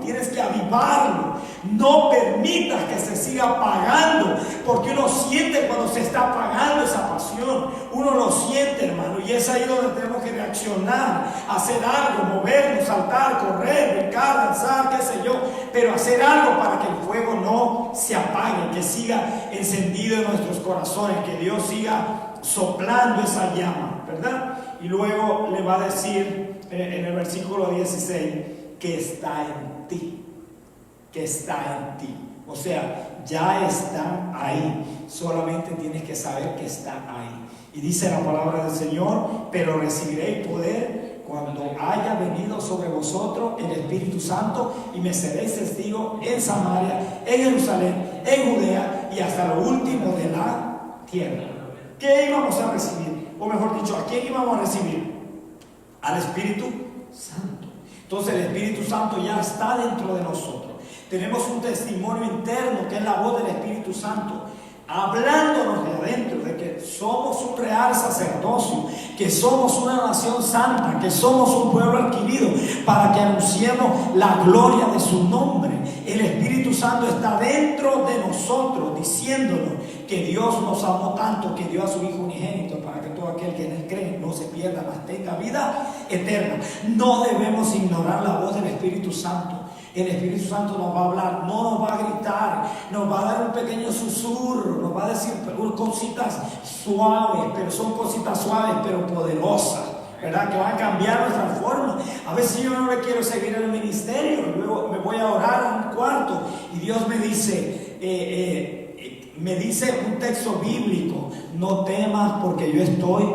[SPEAKER 1] tienes que avivarlo. No permitas que se siga apagando, porque uno siente cuando se está apagando esa pasión. Uno lo siente, hermano, y es ahí donde tenemos que reaccionar, hacer algo, movernos, saltar, correr, brincar, danzar, qué sé yo, pero hacer algo para que el fuego no se apague, que siga encendido en nuestros corazones, que Dios siga soplando esa llama, ¿verdad? Y luego le va a decir en el versículo 16 que está en ti. Que está en ti. O sea, ya están ahí. Solamente tienes que saber que están ahí. Y dice la palabra del Señor: pero recibiréis poder cuando haya venido sobre vosotros el Espíritu Santo, y me seréis testigos en Samaria, en Jerusalén, en Judea y hasta lo último de la tierra. ¿Qué íbamos a recibir? O mejor dicho, ¿a quién íbamos a recibir? Al Espíritu Santo. Entonces el Espíritu Santo ya está dentro de nosotros. Tenemos un testimonio interno que es la voz del Espíritu Santo, hablándonos de adentro, de que somos un real sacerdocio, que somos una nación santa, que somos un pueblo adquirido, para que anunciemos la gloria de su nombre. El Espíritu Santo está dentro de nosotros, diciéndonos que Dios nos amó tanto, que dio a su Hijo unigénito, para que todo aquel que en él cree no se pierda, mas tenga vida eterna. No debemos ignorar la voz del Espíritu Santo. El Espíritu Santo nos va a hablar, no nos va a gritar, nos va a dar un pequeño susurro, nos va a decir cositas suaves, pero son cositas suaves pero poderosas, ¿verdad? Que van a cambiar nuestra forma. A veces yo no le quiero seguir en el ministerio, luego me voy a orar a un cuarto y Dios me dice un texto bíblico: no temas porque yo estoy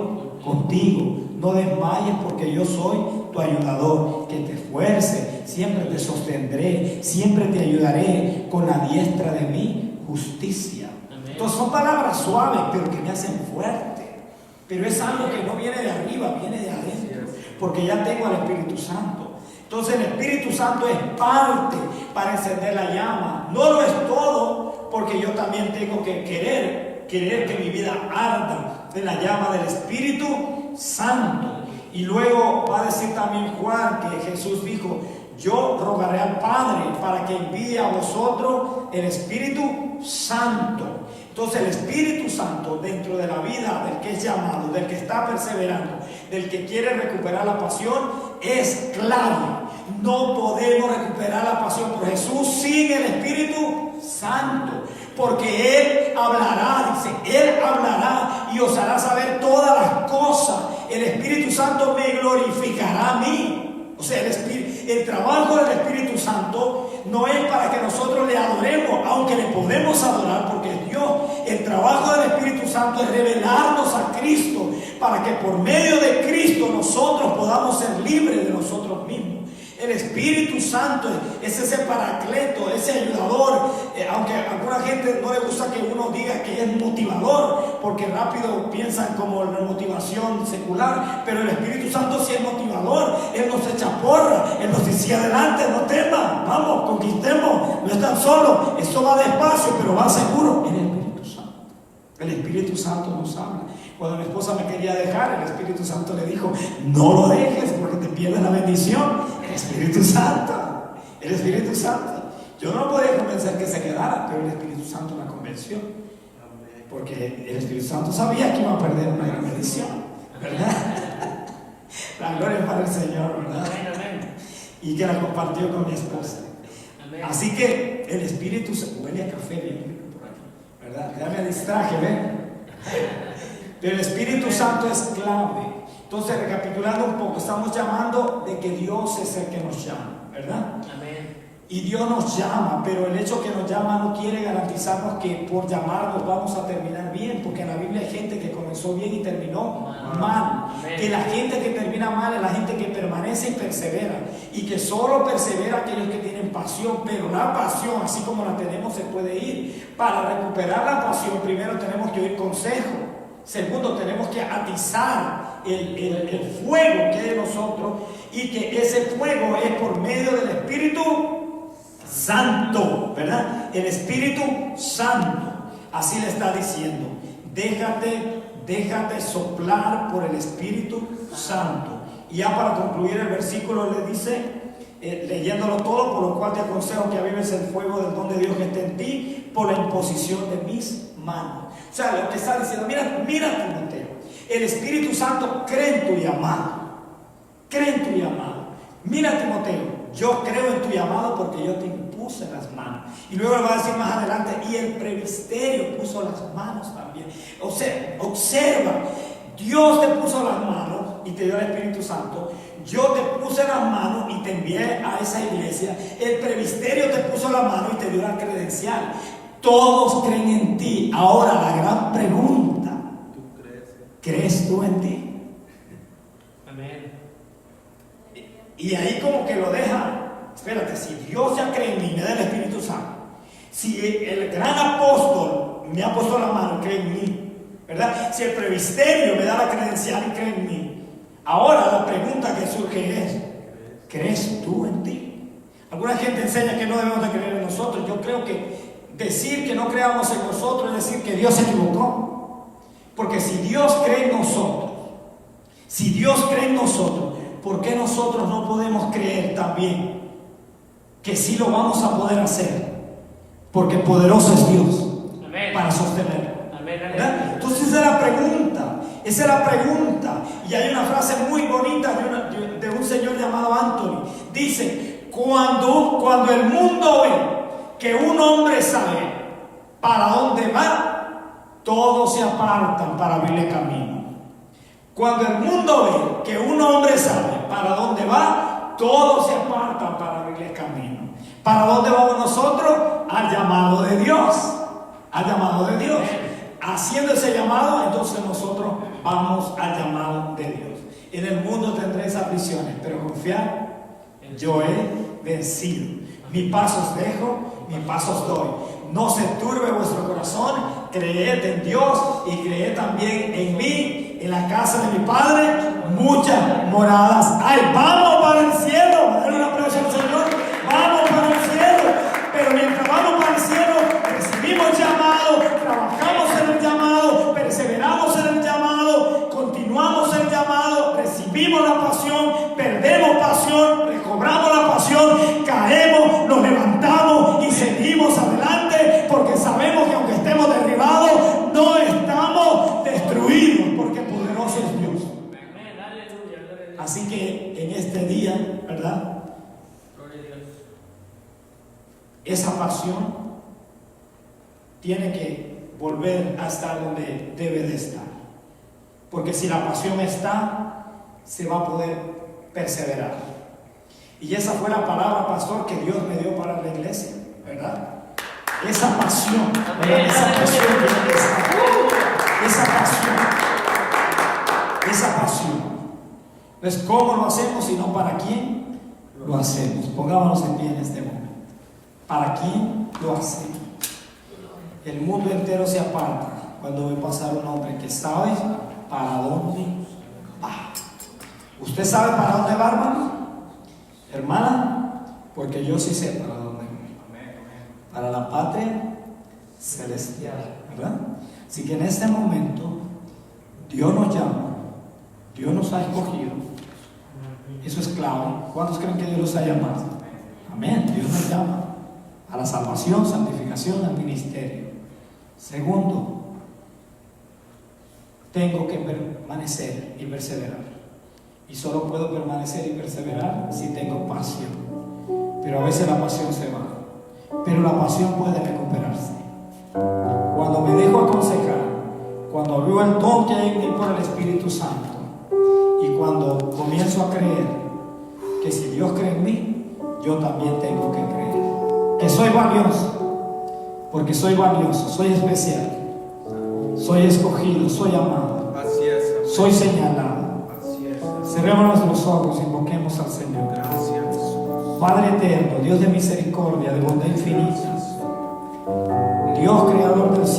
[SPEAKER 1] contigo, no desmayes porque yo soy tu ayudador, que te esfuerce, siempre te sostendré, siempre te ayudaré con la diestra de mi justicia. Amén. Entonces son palabras suaves pero que me hacen fuerte, pero es algo que no viene de arriba, viene de adentro, porque ya tengo al Espíritu Santo. Entonces el Espíritu Santo es parte para encender la llama, no lo es todo, porque yo también tengo que querer que mi vida arda en la llama del Espíritu Santo. Y luego va a decir también Juan que Jesús dijo: yo rogaré al Padre para que envíe a vosotros el Espíritu Santo. Entonces el Espíritu Santo dentro de la vida del que es llamado, del que está perseverando, del que quiere recuperar la pasión, es clave. No podemos recuperar la pasión por Jesús sin el Espíritu Santo, porque Él hablará, dice, Él hablará y os hará saber todas las cosas. El Espíritu Santo me glorificará a mí. O sea, el trabajo del Espíritu Santo no es para que nosotros le adoremos, aunque le podemos adorar porque es Dios. El trabajo del Espíritu Santo es revelarnos a Cristo, para que por medio de Cristo nosotros podamos ser libres de nosotros mismos. El Espíritu Santo es ese paracleto, ese ayudador, aunque a alguna gente no le gusta que uno diga que es motivador, porque rápido piensan como la motivación secular, pero el Espíritu Santo sí es motivador. Él nos echa porra, Él nos dice: adelante, no temas, vamos, conquistemos, no están solos, esto va despacio, pero va seguro. El Espíritu Santo. El Espíritu Santo nos habla. Cuando mi esposa me quería dejar, el Espíritu Santo le dijo: no lo dejes porque te pierdes la bendición. El Espíritu Santo, el Espíritu Santo. Yo no podía convencer que se quedara, pero el Espíritu Santo la convenció, porque el Espíritu Santo sabía que iba a perder una gran bendición, ¿verdad? La gloria para el Señor, ¿verdad? y que la compartió con mi esposa.
[SPEAKER 2] Amén.
[SPEAKER 1] Así que el Espíritu Santo, huele a café bien rico por aquí, ¿verdad? Ya me distraje, ¿ven? Pero el Espíritu Santo es clave. Entonces, recapitulando un poco, estamos llamando de que Dios es el que nos llama, ¿verdad?
[SPEAKER 2] Amén.
[SPEAKER 1] Y Dios nos llama, pero el hecho que nos llama no quiere garantizarnos que por llamarnos vamos a terminar bien, porque en la Biblia hay gente que comenzó bien y terminó mal. Que la gente que termina mal es la gente que permanece y persevera, y que solo persevera aquellos que tienen pasión. Pero la pasión, así como la tenemos, se puede ir. Para recuperar la pasión, primero tenemos que oír consejo. Segundo, tenemos que atizar el fuego que hay en nosotros, y que ese fuego es por medio del Espíritu Santo, ¿verdad? El Espíritu Santo. Así le está diciendo: déjate soplar por el Espíritu Santo. Y ya para concluir el versículo le dice, leyéndolo todo: por lo cual te aconsejo que avives el fuego del don de Dios que está en ti por la imposición de mis manos. O sea, lo que está diciendo, mira Timoteo, el Espíritu Santo cree en tu llamado. Cree en tu llamado. Mira, Timoteo, yo creo en tu llamado porque yo te impuse las manos. Y luego le va a decir más adelante: y el presbiterio puso las manos también. O sea, observa, Dios te puso las manos y te dio el Espíritu Santo. Yo te puse las manos y te envié a esa iglesia. El presbiterio te puso la mano y te dio la credencial. Todos creen en ti. Ahora la gran pregunta: ¿crees tú en ti?
[SPEAKER 2] Amén.
[SPEAKER 1] Y ahí como que lo deja. Espérate, si Dios ya cree en mí, me da el Espíritu Santo, si el gran apóstol me ha puesto la mano, cree en mí, ¿verdad? Si el presbiterio me da la credencial y cree en mí, ahora la pregunta que surge es: ¿crees tú en ti? Alguna gente enseña que no debemos de creer en nosotros. Yo creo que decir que no creamos en nosotros es decir que Dios se equivocó. Porque si Dios cree en nosotros, ¿por qué nosotros no podemos creer también que sí lo vamos a poder hacer? Porque poderoso es Dios. Amén. Para sostenerlo.
[SPEAKER 2] Amén.
[SPEAKER 1] ¿Verdad? Entonces esa es la pregunta. Y hay una frase muy bonita de un señor llamado Anthony. Dice: cuando el mundo ve que un hombre sabe para dónde va, todos se apartan para abrirle camino. Cuando el mundo ve que un hombre sabe para dónde va, todos se apartan para abrirle camino. ¿Para dónde vamos nosotros? Al llamado de Dios. Al llamado de Dios. Haciendo ese llamado, entonces nosotros vamos al llamado de Dios. En el mundo tendréis aflicciones, pero confiad, yo he vencido. Mis pasos dejo, mis pasos doy. No se turbe vuestro corazón, creed en Dios y creed también en mí. En la casa de mi Padre muchas moradas hay. Vamos para el cielo. Denle un aplauso al Señor. Vamos para el cielo. Pero mientras vamos para el cielo, recibimos llamado, trabajamos en el llamado, perseveramos en el llamado, continuamos el llamado, recibimos la pasión, perdemos pasión, recobramos la pasión, caemos, nos levantamos y seguimos adelante, porque sabemos que aunque estemos derribados, no estamos destruidos, porque poderoso es Dios. Así que en este día, ¿verdad? Esa pasión tiene que volver a estar donde debe de estar. Porque si la pasión está, se va a poder perseverar. Y esa fue la palabra, pastor, que Dios me dio para la iglesia, ¿verdad? Esa pasión, ¿verdad? Esa pasión. Pues, ¿cómo lo hacemos? Si no, ¿para quién lo hacemos? Pongámonos en pie en este momento. ¿Para quién lo hacemos? El mundo entero se aparta cuando ve pasar un hombre que sabe para dónde va. ¿Usted sabe para dónde va, hermano? Hermana, porque yo sí sé para dónde voy. Para la patria celestial, ¿verdad? Así que en este momento Dios nos llama, Dios nos ha escogido. Eso es clave. ¿Cuántos creen que Dios los ha llamado? Amén. Dios nos llama a la salvación, santificación, al ministerio. Segundo, tengo que permanecer y perseverar. Y solo puedo permanecer y perseverar si tengo pasión. Pero a veces la pasión se va. Pero la pasión puede recuperarse. Cuando me dejo aconsejar, cuando veo el don que hay en mí por el Espíritu Santo, y cuando comienzo a creer que si Dios cree en mí, yo también tengo que creer. Que soy valioso, porque soy valioso, soy especial, soy escogido, soy amado, soy señalado. Cerremos los ojos, invoquemos al Señor. Padre eterno, Dios de misericordia, de bondad infinita, Dios creador del cielo.